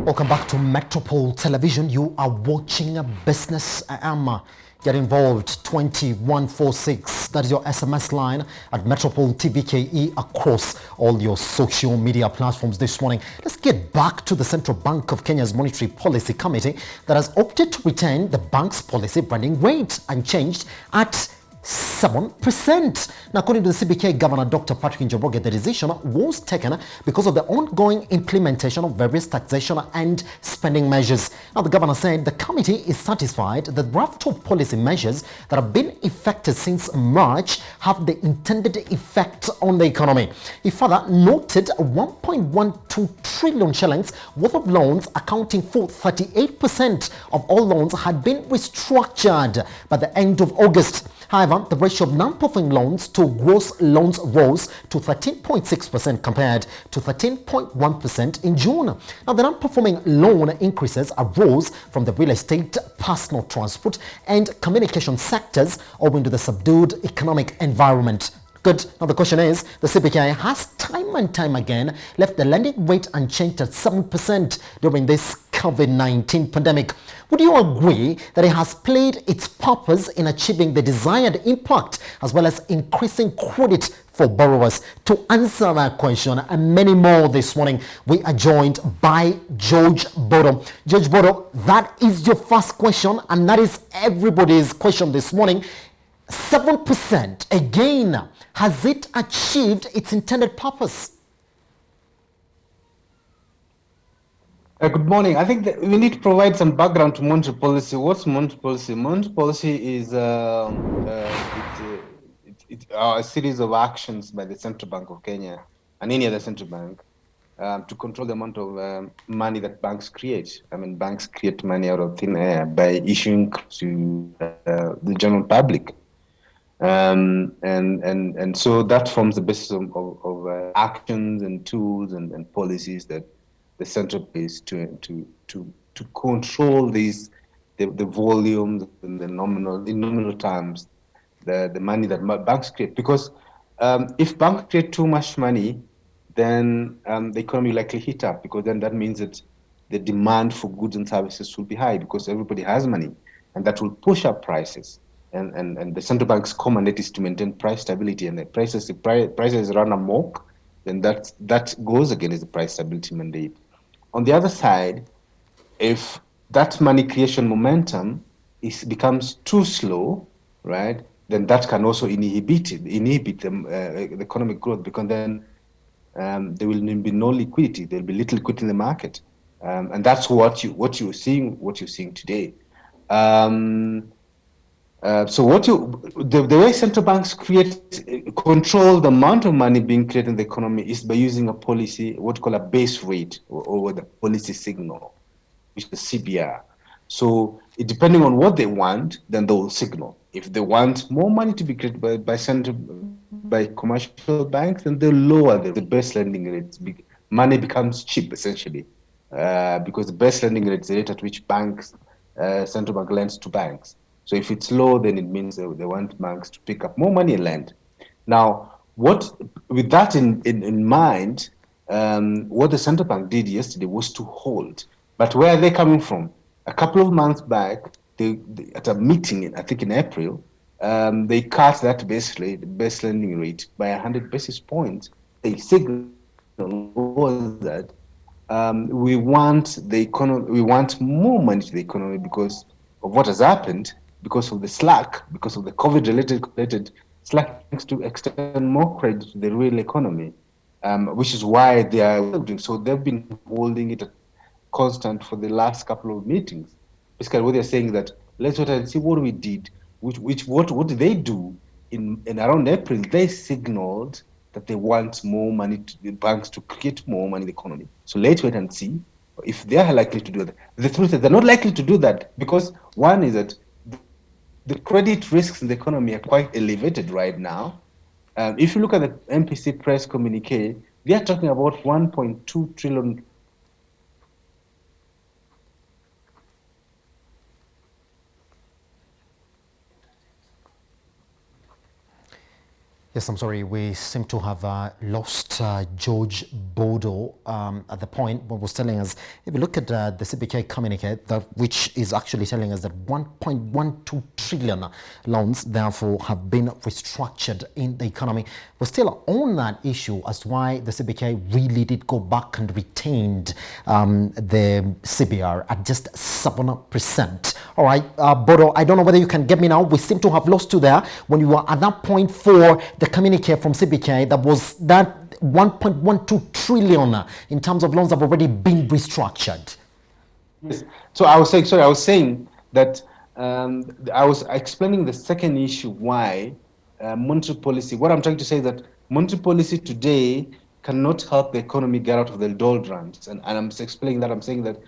Welcome back to Metropole Television. You are watching a business. Get involved 2146. That is your SMS line at Metropole TVKE across all your social media platforms this morning. Let's get back to the Central Bank of Kenya's Monetary Policy Committee that has opted to retain the bank's policy branding rate unchanged at 7%. Now, according to the CBK Governor Dr. Patrick Njoroge, the decision was taken because of the ongoing implementation of various taxation and spending measures. Now, the governor said the committee is satisfied that the raft of policy measures that have been effected since March have the intended effect on the economy. He further noted 1.12 trillion shillings worth of loans, accounting for 38% of all loans, had been restructured by the end of August. However, the ratio of non-performing loans to gross loans rose to 13.6% compared to 13.1% in June. Now, the non-performing loan increases arose from the real estate, personal transport, and communication sectors owing to the subdued economic environment. Good. Now the question is, the CBK has time and time again left the lending rate unchanged at 7% during this COVID-19 pandemic. Would you agree that it has played its purpose in achieving the desired impact as well as increasing credit for borrowers? To answer that question and many more this morning, we are joined by George Bodo. George Bodo, that is your first question, and that is everybody's question this morning. 7% again, has it achieved its intended purpose? Good morning. I think that we need to provide some background to monetary policy. What's monetary policy? Monetary policy is a series of actions by the Central Bank of Kenya and any other central bank to control the amount of money that banks create. I mean, banks create money out of thin air by issuing to the general public. And so that forms the basis of actions and tools and policies that the central place to control these the volumes and the nominal terms, the money that banks create. Because if banks create too much money, then the economy will likely heat up, because then that means that the demand for goods and services will be high because everybody has money, and that will push up prices. And the central bank's common mandate is to maintain price stability, and the prices run amok, then that goes against the price stability mandate. On the other side, if that money creation momentum becomes too slow, right, then that can also inhibit the economic growth, because then there will be no liquidity. There will be little liquidity in the market, and that's what you're seeing today. So the way central banks control the amount of money being created in the economy is by using a policy, what we call a base rate, or the policy signal, which is CBR. So depending on what they want, then they will signal. If they want more money to be created by commercial banks, then they'll lower the base lending rates. Money becomes cheap, essentially, because the base lending rate is the rate at which central bank lends to banks. So if it's low, then it means they want banks to pick up more money and lend. Now, with that in mind, what the central bank did yesterday was to hold. But where are they coming from? A couple of months back, they at a meeting, I think in April, they cut that base lending rate by 100 basis points. The signal was that we want more money to the economy because of what has happened, because of the COVID-related slack, to extend more credit to the real economy, which is why they are doing so. They've been holding it constant for the last couple of meetings. Basically, what they're saying is that let's wait and see what we did. What did they do in around April? They signaled that they want more money to the banks to create more money in the economy. So let's wait and see if they are likely to do that. The truth is they're not likely to do that, because one is that the credit risks in the economy are quite elevated right now. If you look at the MPC press communique, they are talking about 1.2 trillion. Yes, I'm sorry. We seem to have lost George Bodo at the point when was telling us, if you look at the CBK communique, which is actually telling us that 1.12 trillion loans, therefore, have been restructured in the economy. We're still on that issue as to why the CBK really did go back and retained the CBR at just 7%. All right, Bodo, I don't know whether you can get me now. We seem to have lost you there when you were at that point for the communique from CBK that was that 1.12 trillion in terms of loans have already been restructured. Yes. So I was saying that I was explaining the second issue why monetary policy. What I'm trying to say is that monetary policy today cannot help the economy get out of the doldrums, and I'm explaining that. I'm saying that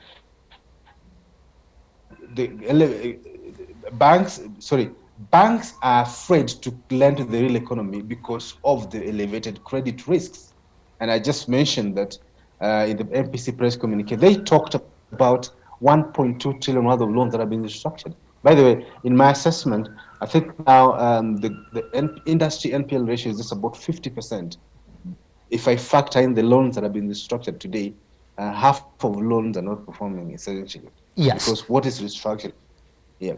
banks are afraid to lend to the real economy because of the elevated credit risks. And I just mentioned that in the MPC press communique, they talked about 1.2 trillion worth of loans that have been restructured. By the way, in my assessment, I think now the industry NPL ratio is just about 50%. If I factor in the loans that have been restructured today, half of loans are not performing essentially. Yes. Because what is restructured? Yeah.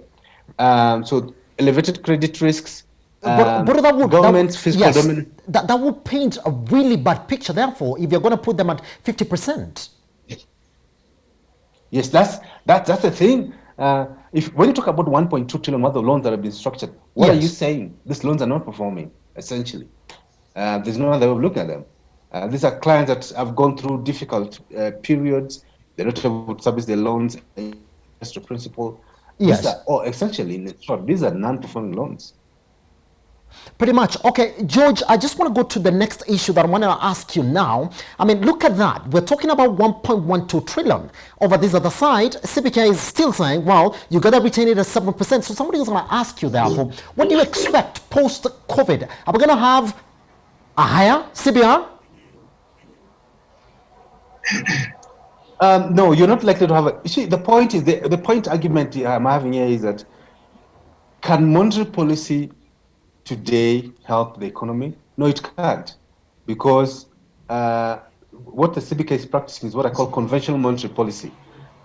So elevated credit risks, But government's fiscal dominance. That would paint a really bad picture. Therefore, if you're going to put them at 50%. Yes, that's the thing. If when you talk about 1.2 trillion worth of loans that have been structured, what are you saying? These loans are not performing, essentially. There's no other way of looking at them. These are clients that have gone through difficult periods. They're not able to service their loans, interest to principal. Yes. These are, essentially, in short, these are non-performing loans. Pretty much. Okay, George, I just want to go to the next issue that I want to ask you now. I mean, look at that. We're talking about 1.12 trillion. Over this other side, CBK is still saying, well, you got to retain it at 7%. So somebody is going to ask you, therefore, what do you expect post-COVID? Are we going to have a higher CBR? No, you're not likely to have a. You see, the point is the point argument I'm having here is that can monetary policy today help the economy? No, it can't, because what the CBK is practicing is what I call conventional monetary policy.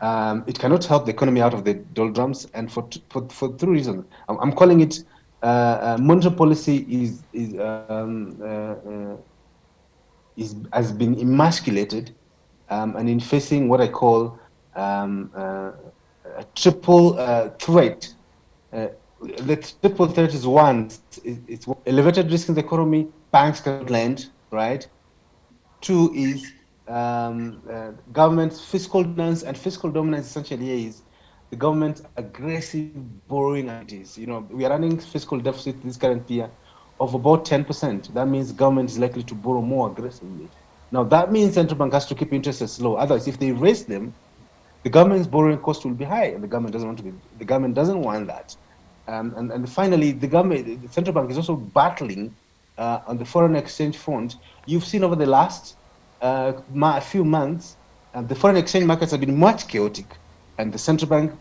It cannot help the economy out of the doldrums, and for two reasons. I'm calling it monetary policy has been emasculated, and in facing what I call a triple threat. The triple threat is one, it's elevated risk in the economy, banks cannot lend, right? Two is government's fiscal dominance, and fiscal dominance essentially is the government's aggressive borrowing activities. You know, we are running fiscal deficit this current year of about 10%. That means government is likely to borrow more aggressively. Now, that means central bank has to keep interest rates low. Otherwise, if they raise them, the government's borrowing cost will be high, and the government doesn't want that. And finally, the central bank is also battling on the foreign exchange front. You've seen over the last few months, the foreign exchange markets have been much chaotic, and the central bank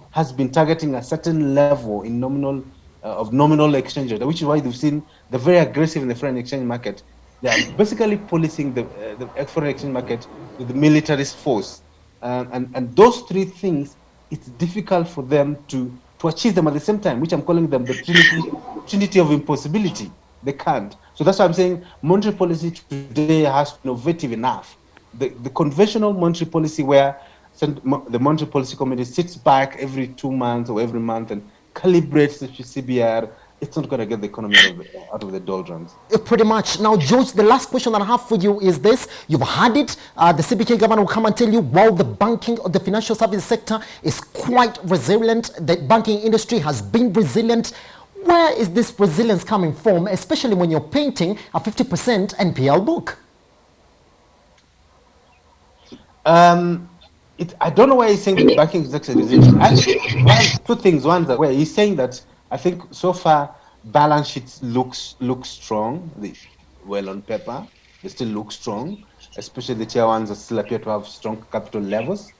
has been targeting a certain level in nominal exchange rate, which is why they've seen the very aggressive in the foreign exchange market. They are basically policing the foreign exchange market with the militarist force, and those three things, it's difficult for them to achieve them at the same time, which I'm calling them the trinity of impossibility. They can't. So that's why I'm saying monetary policy today has to be innovative enough. The conventional monetary policy, where the monetary policy committee sits back every 2 months or every month and calibrates the CBR, it's not going to get the economy out of the doldrums. Pretty much. Now, George, the last question that I have for you is this. You've had it. The CBK governor will come and tell you, while the banking or the financial service sector is quite resilient, the banking industry has been resilient. Where is this resilience coming from, especially when you're painting a 50% NPL book? I don't know why he's saying the banking sector is resilient. Two things. One, where he's saying that I think so far balance sheets look strong. Well, on paper, they still look strong, especially the tier ones that still appear to have strong capital levels.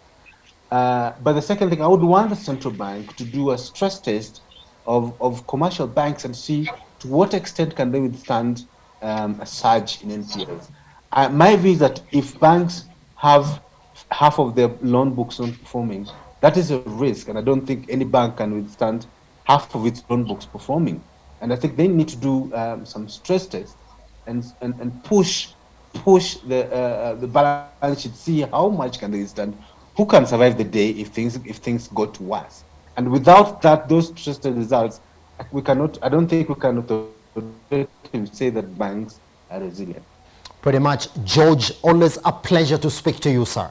But the second thing, I would want the central bank to do a stress test of commercial banks and see to to what extent can they withstand a surge in NPLs? My view is that if banks have half of their loan books not performing, that is a risk, and I don't think any bank can withstand half of its loan books performing. And I think they need to do some stress tests and push the balance sheet, see how much can they withstand, who can survive the day if things got worse. And without that, those trusted results, we cannot. I don't think we can authoritatively say that banks are resilient. Pretty much, George, always a pleasure to speak to you, sir.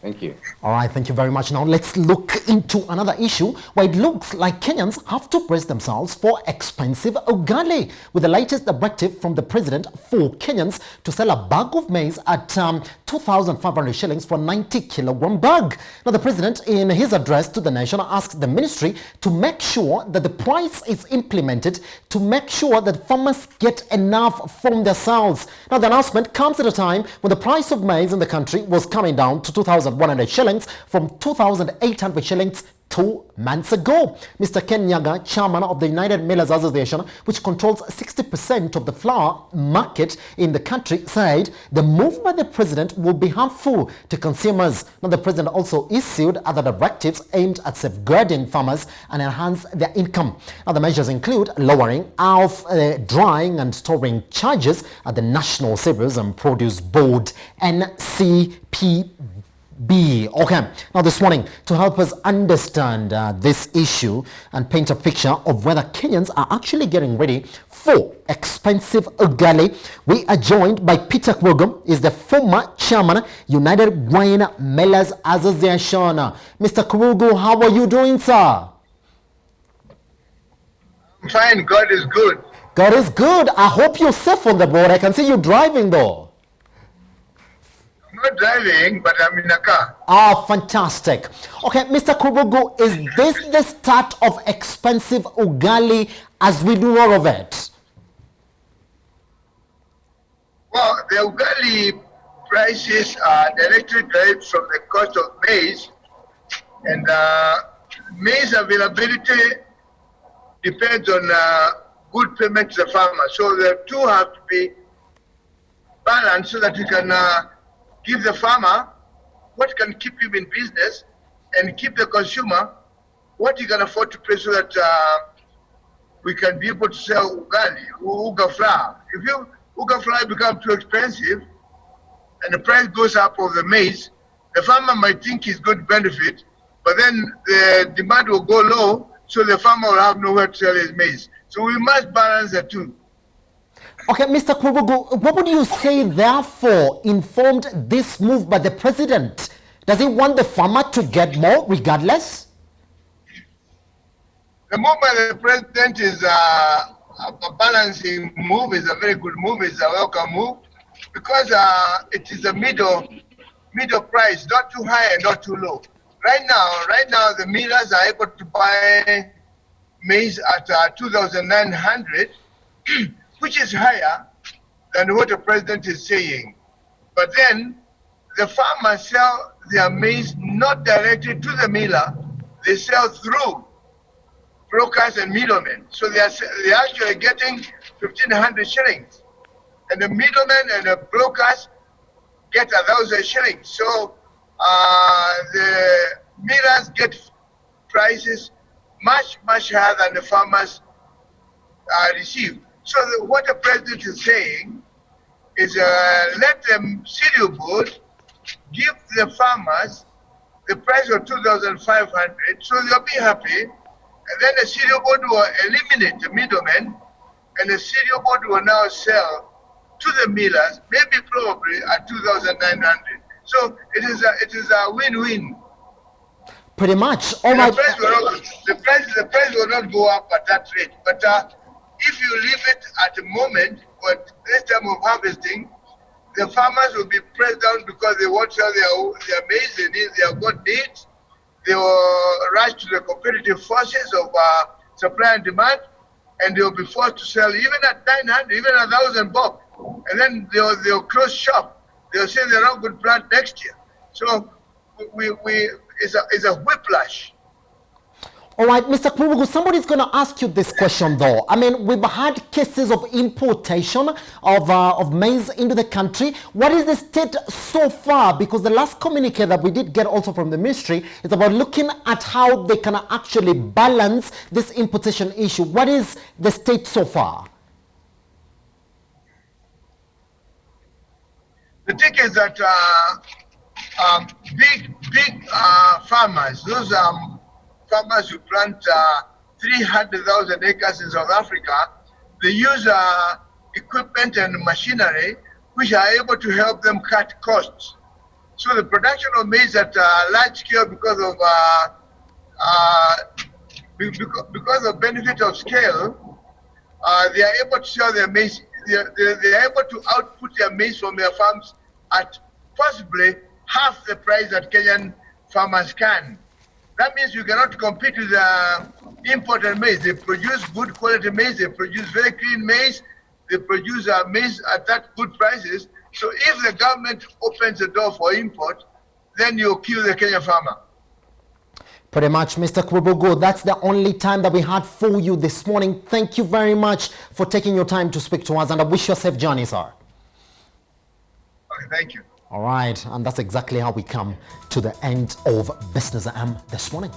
Thank you. All right, thank you very much. Now let's look into another issue where it looks like Kenyans have to brace themselves for expensive ugali, with the latest directive from the president for Kenyans to sell a bag of maize at 2,500 shillings for 90-kilogram bag. Now the president, in his address to the nation, asked the ministry to make sure that the price is implemented to make sure that farmers get enough from their sales. Now the announcement comes at a time when the price of maize in the country was coming down to 2,100 shillings from 2,800 shillings 2 months ago. Mr. Ken Nyaga, chairman of the United Millers Association, which controls 60% of the flour market in the country, said the move by the president will be harmful to consumers. Now, the president also issued other directives aimed at safeguarding farmers and enhance their income. Other measures include lowering of drying and storing charges at the National Cereals and Produce Board, NCPB. Okay, now this morning, to help us understand this issue and paint a picture of whether Kenyans are actually getting ready for expensive ugali, we are joined by Peter Kwogum, is the former chairman, United Grain Millers Association. Mr. Kwogum, how are you doing, sir? I'm fine, God is good. God is good. I hope you're safe on the board. I can see you driving though. I'm not driving, but I'm in a car. Ah, fantastic. Okay, Mr. Kubugu, is this the start of expensive ugali as we do all of it? Well, the ugali prices are directly derived from the cost of maize, and maize availability depends on good payment to the farmer. So the two have to be balanced so that we can give the farmer what can keep him in business and keep the consumer what he can afford to pay so that we can be able to sell ugali, uga flour. If uga flour becomes too expensive and the price goes up of the maize, the farmer might think he's going to benefit, but then the demand will go low, so the farmer will have nowhere to sell his maize. So we must balance the two. Okay, Mr. Kubugu, what would you say, therefore, informed this move by the president? Does he want the farmer to get more regardless? The move by the president is a balancing move, is a very good move, is a welcome move, because it is a middle price, not too high and not too low. Right now, the millers are able to buy maize at 2,900, which is higher than what the president is saying. But then the farmers sell their maize not directly to the miller, they sell through brokers and middlemen. So they're actually getting 1,500 shillings. And the middlemen and the brokers get 1,000 shillings. So the millers get prices much higher than the farmers receive. So what the president is saying is let the cereal board give the farmers the price of 2,500, so they'll be happy, and then the cereal board will eliminate the middlemen, and the cereal board will now sell to the millers, maybe probably at 2,900. So it is a win-win. Pretty much. All right. The price will not go up at that rate, but if you leave it at the moment, but this time of harvesting, the farmers will be pressed down because they won't sell their maize, they have got needs. They will rush to the competitive forces of supply and demand, and they will be forced to sell even at 900, even 1,000 bob. And then they'll close shop. They'll say they're not going to plant next year. So it's a whiplash. All right, Mr. Kumugu, somebody's going to ask you this question though. I mean, we've had cases of importation of maize into the country. What is the state so far? Because the last communique that we did get also from the ministry is about looking at how they can actually balance this importation issue. What is the state so far? The thing is that big farmers, those farmers who plant 300,000 acres in South Africa, they use equipment and machinery which are able to help them cut costs. So the production of maize at large scale, because of benefit of scale, they are able to sell their maize. They are able to output their maize from their farms at possibly half the price that Kenyan farmers can. That means you cannot compete with imported maize. They produce good quality maize. They produce very clean maize. They produce maize at that good prices. So if the government opens the door for import, then you kill the Kenyan farmer. Pretty much, Mr. Kumugu, that's the only time that we had for you this morning. Thank you very much for taking your time to speak to us, and I wish you a safe journey, sir. Okay, thank you. All right, and that's exactly how we come to the end of Business AM this morning.